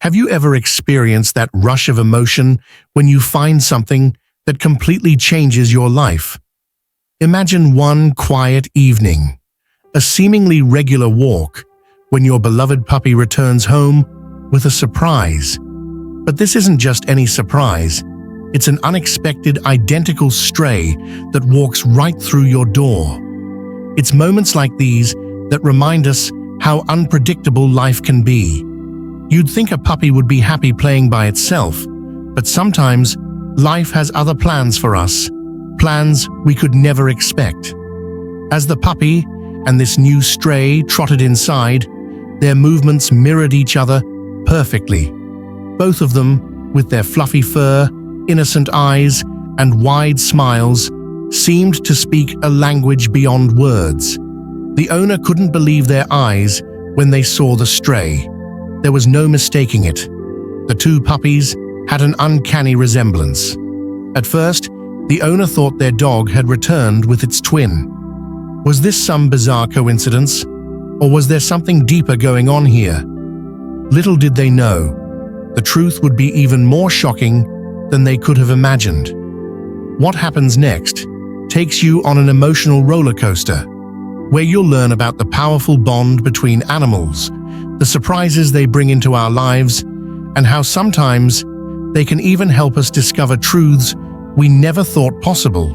Have you ever experienced that rush of emotion when you find something that completely changes your life? Imagine one quiet evening, a seemingly regular walk, when your beloved puppy returns home with a surprise. But this isn't just any surprise. It's an unexpected, identical stray that walks right through your door. It's moments like these that remind us how unpredictable life can be. You'd think a puppy would be happy playing by itself, but sometimes life has other plans for us, plans we could never expect. As the puppy and this new stray trotted inside, their movements mirrored each other perfectly. Both of them, with their fluffy fur, innocent eyes, and wide smiles, seemed to speak a language beyond words. The owner couldn't believe their eyes when they saw the stray. There was no mistaking it. The two puppies had an uncanny resemblance. At first, the owner thought their dog had returned with its twin. Was this some bizarre coincidence, or was there something deeper going on here? Little did they know, the truth would be even more shocking than they could have imagined. What happens next takes you on an emotional roller coaster, where you'll learn about the powerful bond between animals, the surprises they bring into our lives, and how sometimes they can even help us discover truths we never thought possible.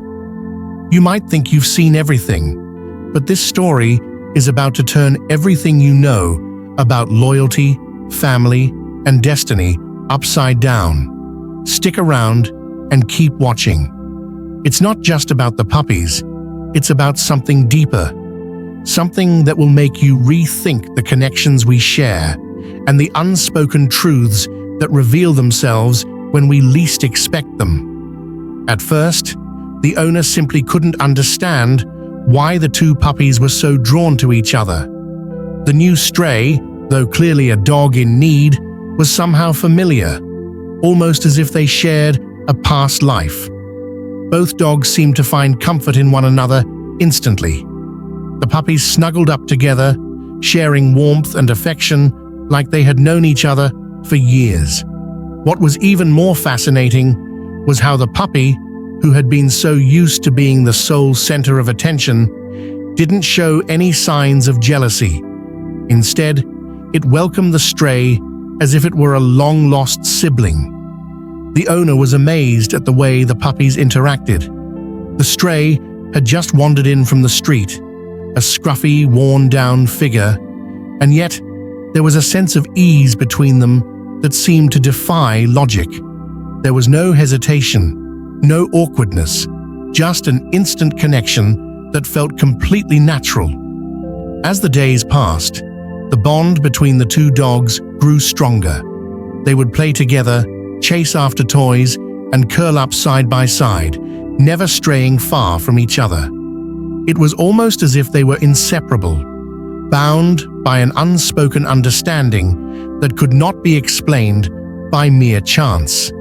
You might think you've seen everything, but this story is about to turn everything you know about loyalty, family, and destiny upside down. Stick around and keep watching. It's not just about the puppies, it's about something deeper. Something that will make you rethink the connections we share and the unspoken truths that reveal themselves when we least expect them. At first, the owner simply couldn't understand why the two puppies were so drawn to each other. The new stray, though clearly a dog in need, was somehow familiar, almost as if they shared a past life. Both dogs seemed to find comfort in one another instantly. The puppies snuggled up together, sharing warmth and affection like they had known each other for years. What was even more fascinating was how the puppy, who had been so used to being the sole center of attention, didn't show any signs of jealousy. Instead, it welcomed the stray as if it were a long-lost sibling. The owner was amazed at the way the puppies interacted. The stray had just wandered in from the street, a scruffy, worn-down figure, and yet there was a sense of ease between them that seemed to defy logic. There was no hesitation, no awkwardness, just an instant connection that felt completely natural. As the days passed, the bond between the two dogs grew stronger. They would play together, chase after toys, and curl up side by side, never straying far from each other. It was almost as if they were inseparable, bound by an unspoken understanding that could not be explained by mere chance.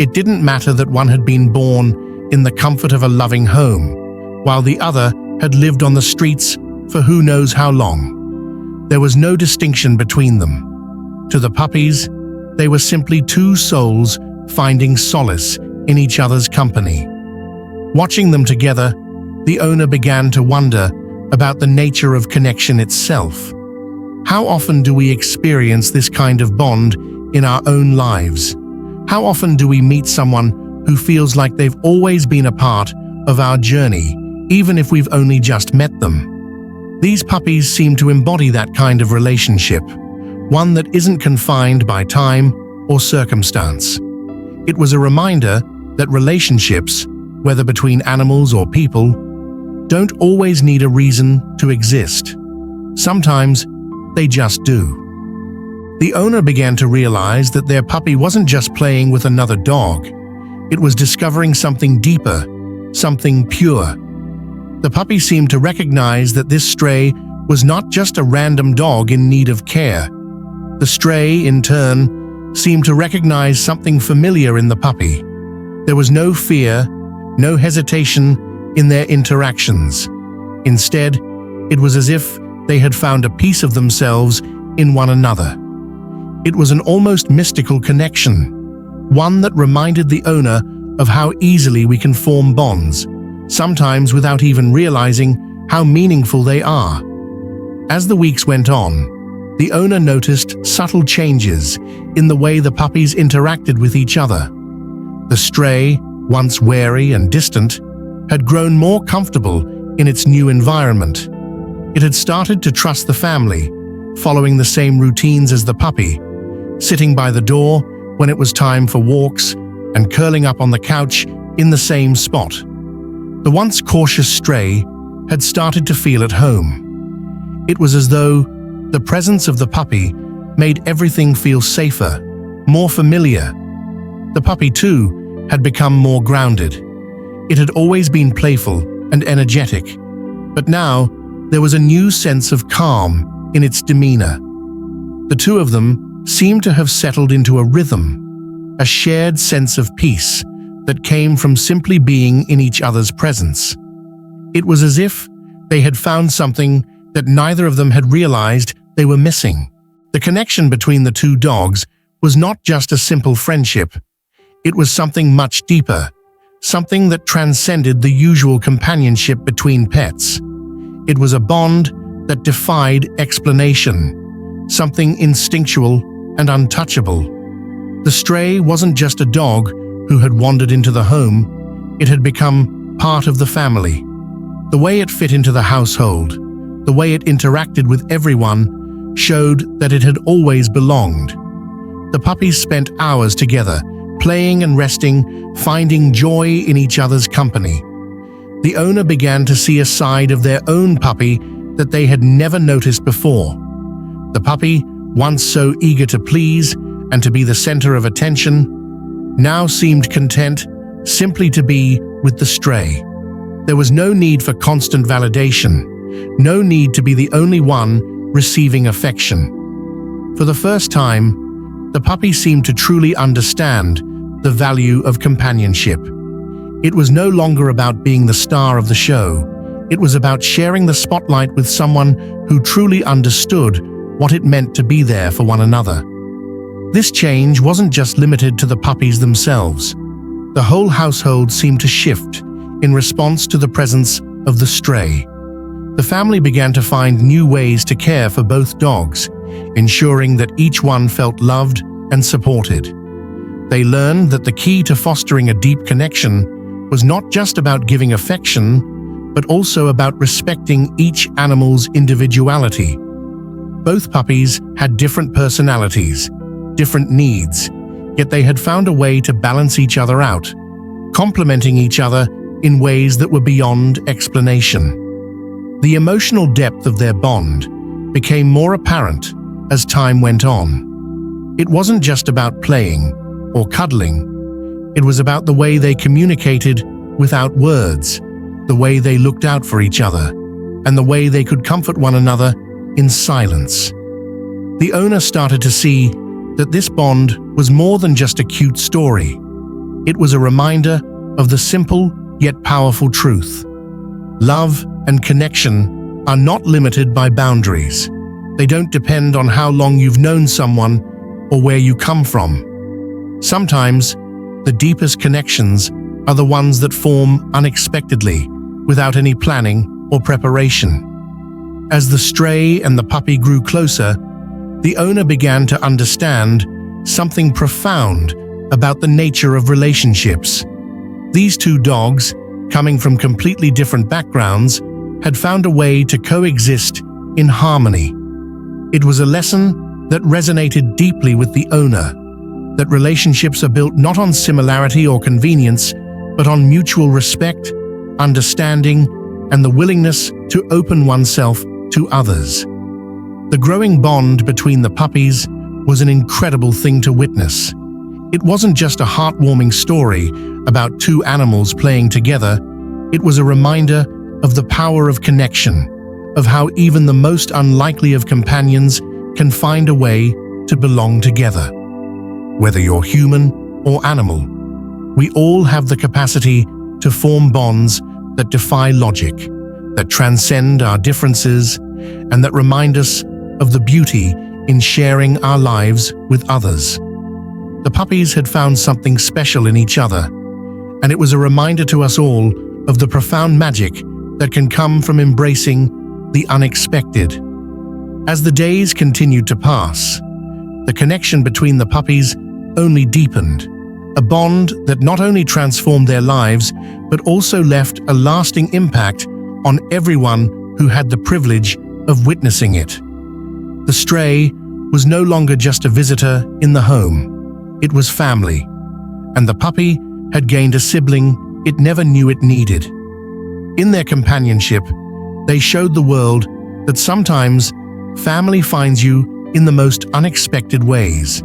It didn't matter that one had been born in the comfort of a loving home, while the other had lived on the streets for who knows how long. There was no distinction between them. To the puppies, they were simply two souls finding solace in each other's company. Watching them together, the owner began to wonder about the nature of connection itself. How often do we experience this kind of bond in our own lives? How often do we meet someone who feels like they've always been a part of our journey, even if we've only just met them? These puppies seem to embody that kind of relationship, one that isn't confined by time or circumstance. It was a reminder that relationships, whether between animals or people, don't always need a reason to exist. Sometimes they just do. The owner began to realize that their puppy wasn't just playing with another dog. It was discovering something deeper, something pure. The puppy seemed to recognize that this stray was not just a random dog in need of care. The stray, in turn, seemed to recognize something familiar in the puppy. There was no fear, no hesitation in their interactions. Instead, it was as if they had found a piece of themselves in one another. It was an almost mystical connection, one that reminded the owner of how easily we can form bonds, sometimes without even realizing how meaningful they are. As the weeks went on, the owner noticed subtle changes in the way the puppies interacted with each other. The stray, once wary and distant, had grown more comfortable in its new environment. It had started to trust the family, following the same routines as the puppy, sitting by the door when it was time for walks and curling up on the couch in the same spot. The once cautious stray had started to feel at home. It was as though the presence of the puppy made everything feel safer, more familiar. The puppy, too, had become more grounded. It had always been playful and energetic, but now there was a new sense of calm in its demeanor. The two of them seemed to have settled into a rhythm, a shared sense of peace that came from simply being in each other's presence. It was as if they had found something that neither of them had realized they were missing. The connection between the two dogs was not just a simple friendship. It was something much deeper, something that transcended the usual companionship between pets. It was a bond that defied explanation, something instinctual and untouchable. The stray wasn't just a dog who had wandered into the home, it had become part of the family. The way it fit into the household, the way it interacted with everyone, showed that it had always belonged. The puppies spent hours together, playing and resting, finding joy in each other's company. The owner began to see a side of their own puppy that they had never noticed before. The puppy, once so eager to please and to be the center of attention, now seemed content simply to be with the stray. There was no need for constant validation, no need to be the only one receiving affection. For the first time, the puppy seemed to truly understand the value of companionship. It was no longer about being the star of the show. It was about sharing the spotlight with someone who truly understood what it meant to be there for one another. This change wasn't just limited to the puppies themselves. The whole household seemed to shift in response to the presence of the stray. The family began to find new ways to care for both dogs, ensuring that each one felt loved and supported. They learned that the key to fostering a deep connection was not just about giving affection, but also about respecting each animal's individuality. Both puppies had different personalities, different needs, yet they had found a way to balance each other out, complementing each other in ways that were beyond explanation. The emotional depth of their bond became more apparent as time went on. It wasn't just about playing or cuddling. It was about the way they communicated without words, the way they looked out for each other, and the way they could comfort one another in silence. The owner started to see that this bond was more than just a cute story. It was a reminder of the simple yet powerful truth. Love and connection are not limited by boundaries. They don't depend on how long you've known someone or where you come from. Sometimes, the deepest connections are the ones that form unexpectedly, without any planning or preparation. As the stray and the puppy grew closer, the owner began to understand something profound about the nature of relationships. These two dogs, coming from completely different backgrounds, had found a way to coexist in harmony. It was a lesson that resonated deeply with the owner, that relationships are built not on similarity or convenience, but on mutual respect, understanding, and the willingness to open oneself to others. The growing bond between the puppies was an incredible thing to witness. It wasn't just a heartwarming story about two animals playing together. It was a reminder of the power of connection, of how even the most unlikely of companions can find a way to belong together. Whether you're human or animal, we all have the capacity to form bonds that defy logic, that transcend our differences, and that remind us of the beauty in sharing our lives with others. The puppies had found something special in each other, and it was a reminder to us all of the profound magic that can come from embracing the unexpected. As the days continued to pass, the connection between the puppies only deepened, a bond that not only transformed their lives but also left a lasting impact on everyone who had the privilege of witnessing it. The stray was no longer just a visitor in the home. It was family, and the puppy had gained a sibling it never knew it needed. In their companionship, they showed the world that sometimes family finds you in the most unexpected ways.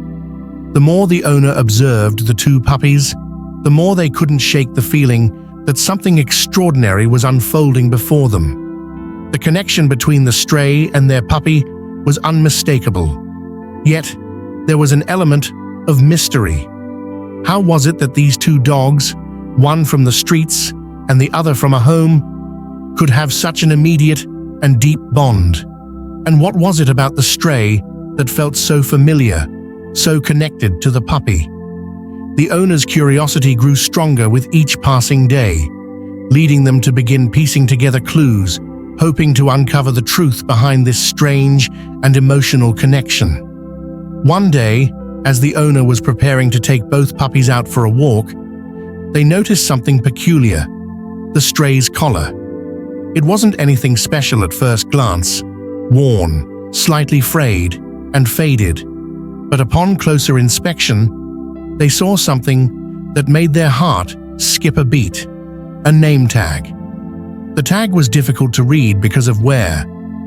The more the owner observed the two puppies, the more they couldn't shake the feeling that something extraordinary was unfolding before them. The connection between the stray and their puppy was unmistakable. Yet, there was an element of mystery. How was it that these two dogs, one from the streets and the other from a home, could have such an immediate and deep bond? And what was it about the stray that felt so familiar, so connected to the puppy? The owner's curiosity grew stronger with each passing day, leading them to begin piecing together clues, hoping to uncover the truth behind this strange and emotional connection. One day, as the owner was preparing to take both puppies out for a walk, they noticed something peculiar: the stray's collar. It wasn't anything special at first glance, worn, slightly frayed, and faded. But upon closer inspection, they saw something that made their heart skip a beat: a name tag. The tag was difficult to read because of wear,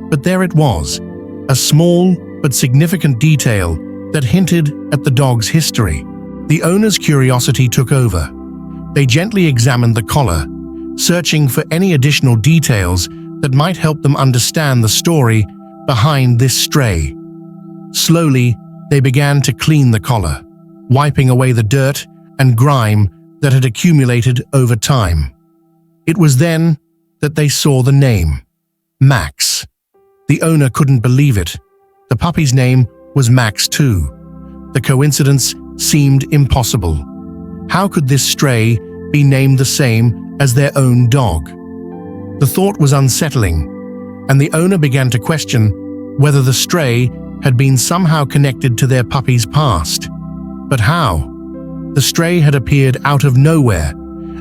but there it was, a small but significant detail that hinted at the dog's history. The owner's curiosity took over. They gently examined the collar, searching for any additional details that might help them understand the story behind this stray. Slowly, they began to clean the collar, wiping away the dirt and grime that had accumulated over time. It was then that they saw the name: Max. The owner couldn't believe it. The puppy's name was Max too. The coincidence seemed impossible. How could this stray be named the same as their own dog? The thought was unsettling, and the owner began to question whether the stray had been somehow connected to their puppy's past. But how? The stray had appeared out of nowhere,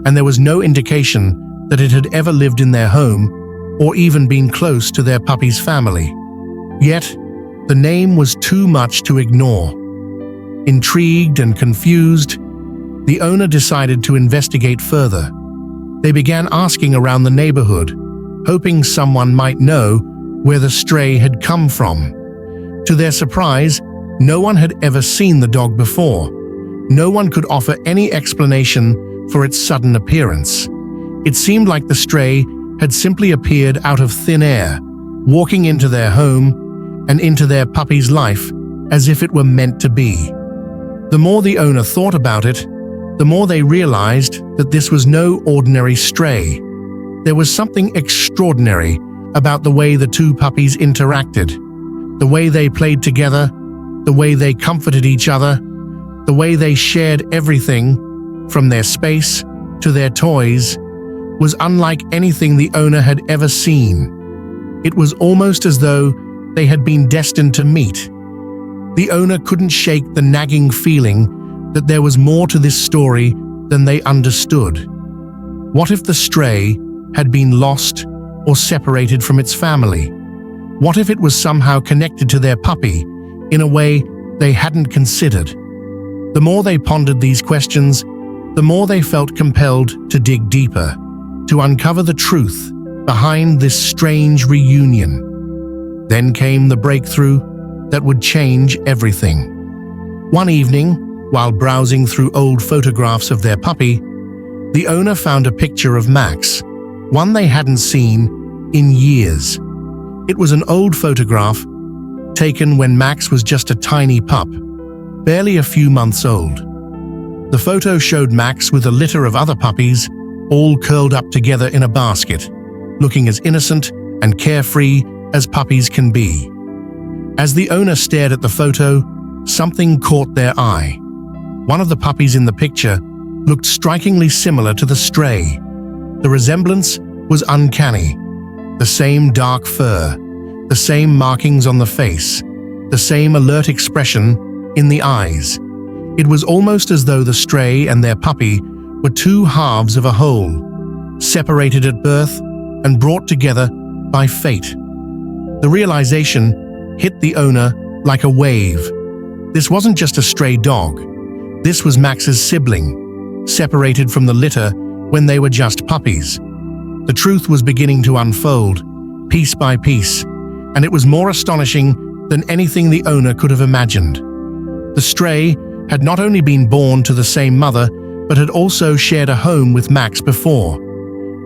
and there was no indication that it had ever lived in their home or even been close to their puppy's family. Yet, the name was too much to ignore. Intrigued and confused, the owner decided to investigate further. They began asking around the neighborhood, hoping someone might know where the stray had come from. To their surprise, no one had ever seen the dog before. No one could offer any explanation for its sudden appearance. It seemed like the stray had simply appeared out of thin air, walking into their home and into their puppy's life as if it were meant to be. The more the owner thought about it, the more they realized that this was no ordinary stray. There was something extraordinary about the way the two puppies interacted, the way they played together, the way they comforted each other, the way they shared everything, from their space to their toys, was unlike anything the owner had ever seen. It was almost as though they had been destined to meet. The owner couldn't shake the nagging feeling that there was more to this story than they understood. What if the stray had been lost or separated from its family? What if it was somehow connected to their puppy in a way they hadn't considered? The more they pondered these questions, the more they felt compelled to dig deeper, to uncover the truth behind this strange reunion. Then came the breakthrough that would change everything. One evening, while browsing through old photographs of their puppy, the owner found a picture of Max, one they hadn't seen in years. It was an old photograph taken when Max was just a tiny pup, barely a few months old. The photo showed Max with a litter of other puppies, all curled up together in a basket, looking as innocent and carefree as puppies can be. As the owner stared at the photo, something caught their eye. One of the puppies in the picture looked strikingly similar to the stray. The resemblance was uncanny. The same dark fur, the same markings on the face, the same alert expression in the eyes. It was almost as though the stray and their puppy were two halves of a whole, separated at birth and brought together by fate. The realization hit the owner like a wave. This wasn't just a stray dog. This was Max's sibling, separated from the litter when they were just puppies. The truth was beginning to unfold, piece by piece, and it was more astonishing than anything the owner could have imagined. The stray had not only been born to the same mother, but had also shared a home with Max before.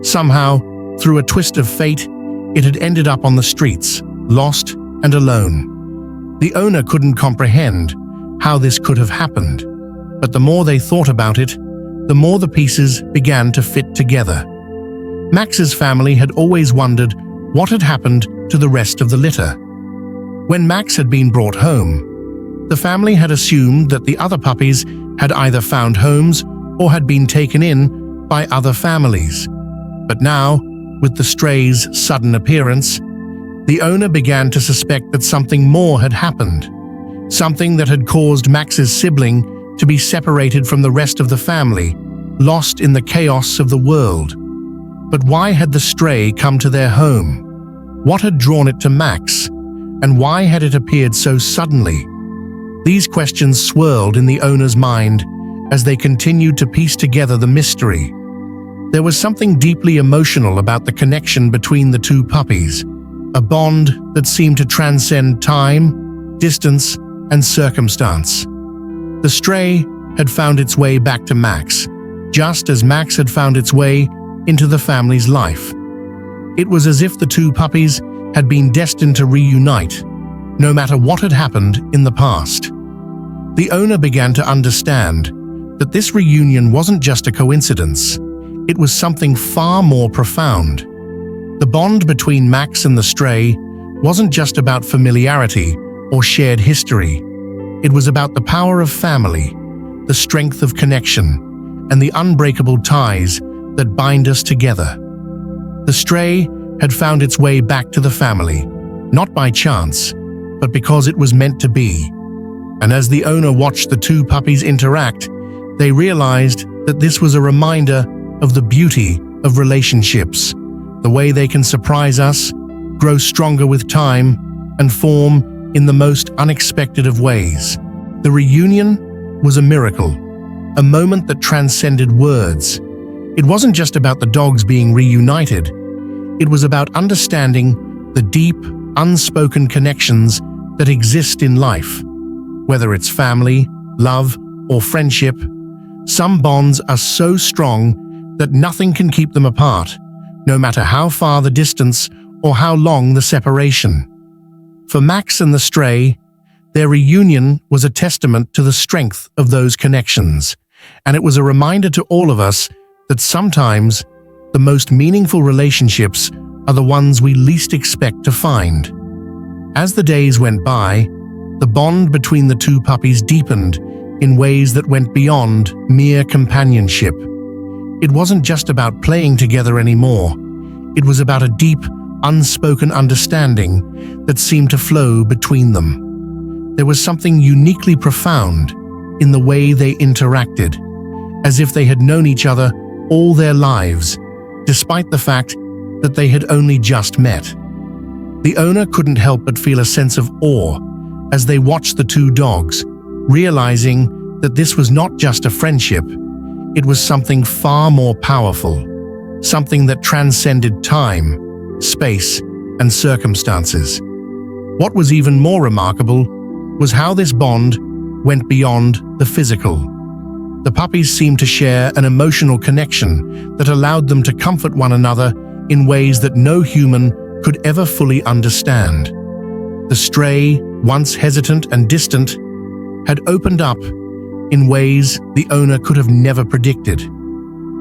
Somehow, through a twist of fate, it had ended up on the streets, lost and alone. The owner couldn't comprehend how this could have happened, but the more they thought about it, the more the pieces began to fit together. Max's family had always wondered what had happened to the rest of the litter. When Max had been brought home, the family had assumed that the other puppies had either found homes or had been taken in by other families. But now, with the stray's sudden appearance, the owner began to suspect that something more had happened, something that had caused Max's sibling to be separated from the rest of the family, lost in the chaos of the world. But why had the stray come to their home? What had drawn it to Max? And why had it appeared so suddenly? These questions swirled in the owner's mind as they continued to piece together the mystery. There was something deeply emotional about the connection between the two puppies, a bond that seemed to transcend time, distance, and circumstance. The stray had found its way back to Max, just as Max had found its way into the family's life. It was as if the two puppies had been destined to reunite, no matter what had happened in the past. The owner began to understand that this reunion wasn't just a coincidence. It was something far more profound. The bond between Max and the stray wasn't just about familiarity or shared history. It was about the power of family, the strength of connection, and the unbreakable ties that bind us together. The stray had found its way back to the family, not by chance, but because it was meant to be. And as the owner watched the two puppies interact, they realized that this was a reminder of the beauty of relationships, the way they can surprise us, grow stronger with time, and form in the most unexpected of ways. The reunion was a miracle, a moment that transcended words. It wasn't just about the dogs being reunited. It was about understanding the deep, unspoken connections that exist in life. Whether it's family, love, or friendship, some bonds are so strong that nothing can keep them apart, no matter how far the distance or how long the separation. For Max and the stray, their reunion was a testament to the strength of those connections, and it was a reminder to all of us that sometimes the most meaningful relationships are the ones we least expect to find. As the days went by, the bond between the two puppies deepened in ways that went beyond mere companionship. It wasn't just about playing together anymore. It was about a deep, unspoken understanding that seemed to flow between them. There was something uniquely profound in the way they interacted, as if they had known each other all their lives, despite the fact that they had only just met. The owner couldn't help but feel a sense of awe as they watched the two dogs, realizing that this was not just a friendship, it was something far more powerful, something that transcended time, space, and circumstances. What was even more remarkable was how this bond went beyond the physical. The puppies seemed to share an emotional connection that allowed them to comfort one another in ways that no human could ever fully understand. The stray, once hesitant and distant, had opened up in ways the owner could have never predicted.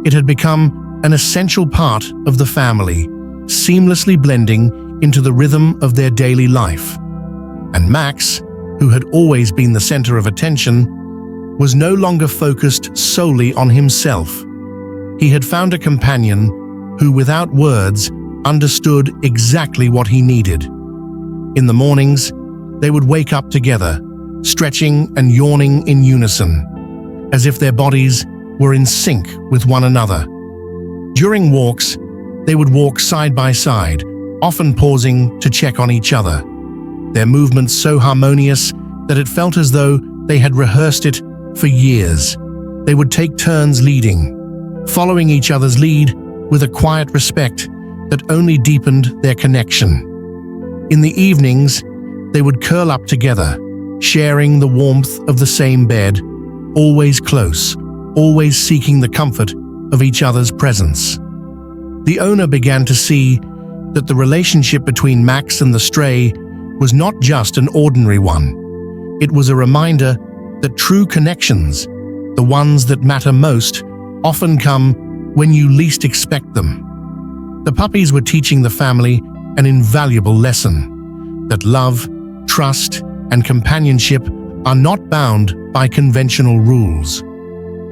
It had become an essential part of the family, seamlessly blending into the rhythm of their daily life. And Max, who had always been the center of attention, was no longer focused solely on himself. He had found a companion who, without words, understood exactly what he needed. In the mornings, they would wake up together, stretching and yawning in unison, as if their bodies were in sync with one another. During walks, they would walk side by side, often pausing to check on each other, their movements so harmonious that it felt as though they had rehearsed it for years. They would take turns leading, following each other's lead with a quiet respect that only deepened their connection. In the evenings, they would curl up together, sharing the warmth of the same bed, always close, always seeking the comfort of each other's presence. The owner began to see that the relationship between Max and the stray was not just an ordinary one. It was a reminder that true connections, the ones that matter most, often come when you least expect them. The puppies were teaching the family an invaluable lesson, that love, trust, and companionship are not bound by conventional rules.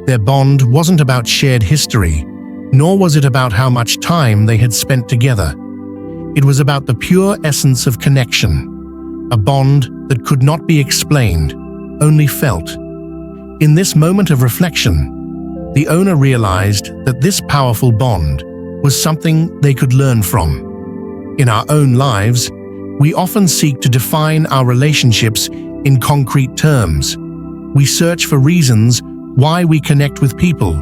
Their bond wasn't about shared history, nor was it about how much time they had spent together. It was about the pure essence of connection, a bond that could not be explained, only felt. In this moment of reflection, the owner realized that this powerful bond was something they could learn from. In our own lives, we often seek to define our relationships in concrete terms. We search for reasons why we connect with people,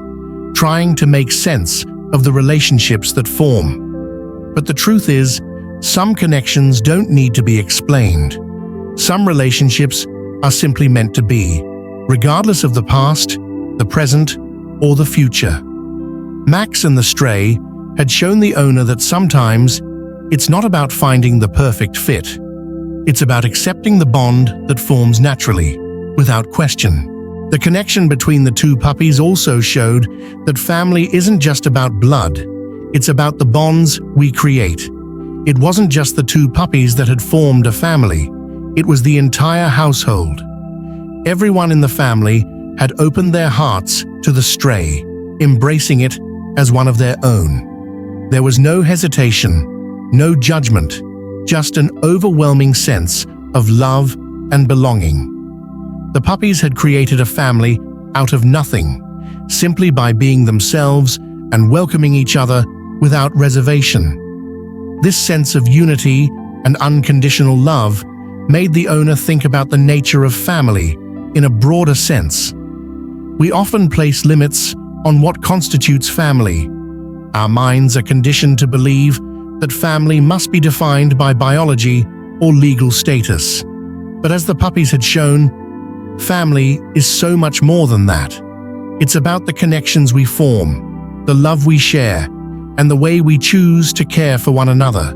trying to make sense of the relationships that form. But the truth is, some connections don't need to be explained. Some relationships are simply meant to be, regardless of the past, the present, or the future. Max and the stray had shown the owner that sometimes it's not about finding the perfect fit. It's about accepting the bond that forms naturally, without question. The connection between the two puppies also showed that family isn't just about blood, it's about the bonds we create. It wasn't just the two puppies that had formed a family, it was the entire household. Everyone in the family had opened their hearts to the stray, embracing it as one of their own. There was no hesitation, no judgment, just an overwhelming sense of love and belonging. The puppies had created a family out of nothing, simply by being themselves and welcoming each other without reservation. This sense of unity and unconditional love made the owner think about the nature of family in a broader sense. We often place limits on what constitutes family. Our minds are conditioned to believe that family must be defined by biology or legal status. But as the puppies had shown, family is so much more than that. It's about the connections we form, the love we share, and the way we choose to care for one another.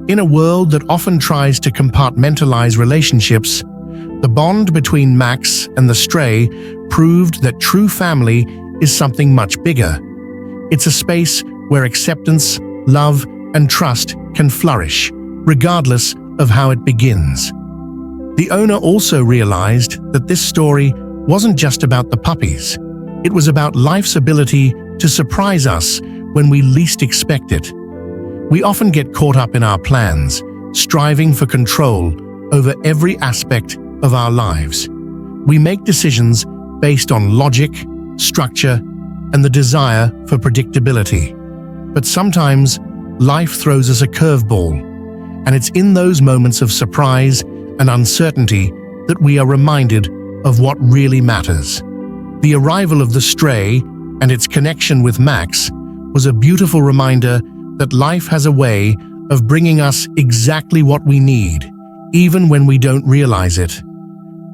In a world that often tries to compartmentalize relationships, the bond between Max and the stray proved that true family is something much bigger. It's a space where acceptance, love, and trust can flourish, regardless of how it begins. The owner also realized that this story wasn't just about the puppies. It was about life's ability to surprise us when we least expect it. We often get caught up in our plans, striving for control over every aspect of our lives. We make decisions based on logic, structure, and the desire for predictability. But sometimes, life throws us a curveball, and it's in those moments of surprise and uncertainty that we are reminded of what really matters. The arrival of the stray and its connection with Max was a beautiful reminder that life has a way of bringing us exactly what we need, even when we don't realize it.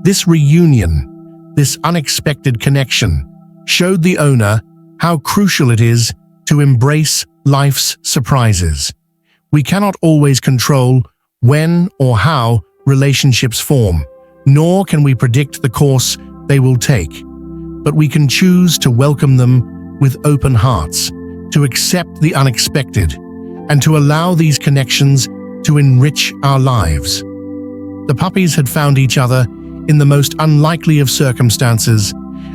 This reunion, this unexpected connection, showed the owner how crucial it is to embrace life's surprises. We cannot always control when or how relationships form, nor can we predict the course they will take. But we can choose to welcome them with open hearts, to accept the unexpected, and to allow these connections to enrich our lives. The puppies had found each other in the most unlikely of circumstances,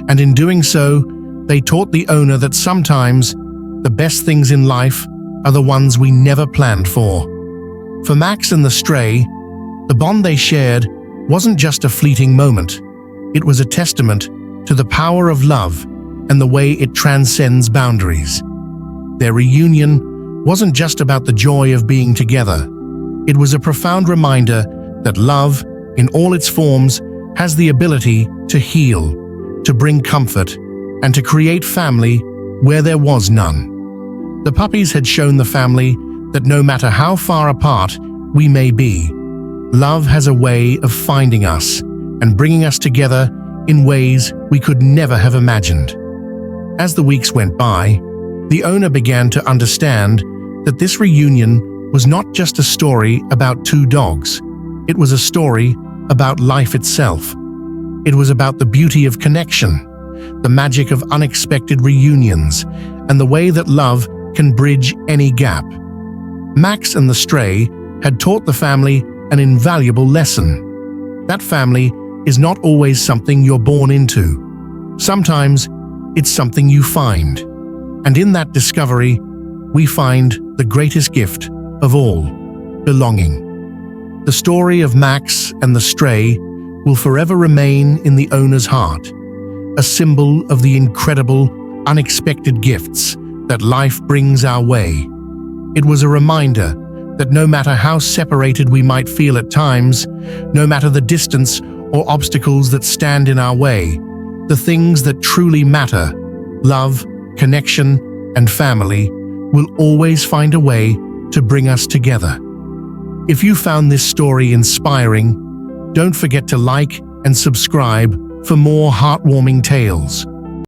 and in doing so, they taught the owner that sometimes the best things in life are the ones we never planned for. For Max and the stray, the bond they shared wasn't just a fleeting moment. It was a testament to the power of love and the way it transcends boundaries. Their reunion wasn't just about the joy of being together. It was a profound reminder that love, in all its forms, has the ability to heal, to bring comfort, and to create family where there was none. The puppies had shown the family that no matter how far apart we may be, love has a way of finding us and bringing us together in ways we could never have imagined. As the weeks went by, the owner began to understand that this reunion was not just a story about two dogs. It was a story about life itself. It was about the beauty of connection, the magic of unexpected reunions, and the way that love can bridge any gap. Max and the stray had taught the family an invaluable lesson. That family is not always something you're born into. Sometimes it's something you find. And in that discovery, we find the greatest gift of all, belonging. The story of Max and the stray will forever remain in the owner's heart, a symbol of the incredible, unexpected gifts that life brings our way. It was a reminder that no matter how separated we might feel at times, no matter the distance or obstacles that stand in our way, the things that truly matter, love, connection, and family, will always find a way to bring us together. If you found this story inspiring, don't forget to like and subscribe for more heartwarming tales.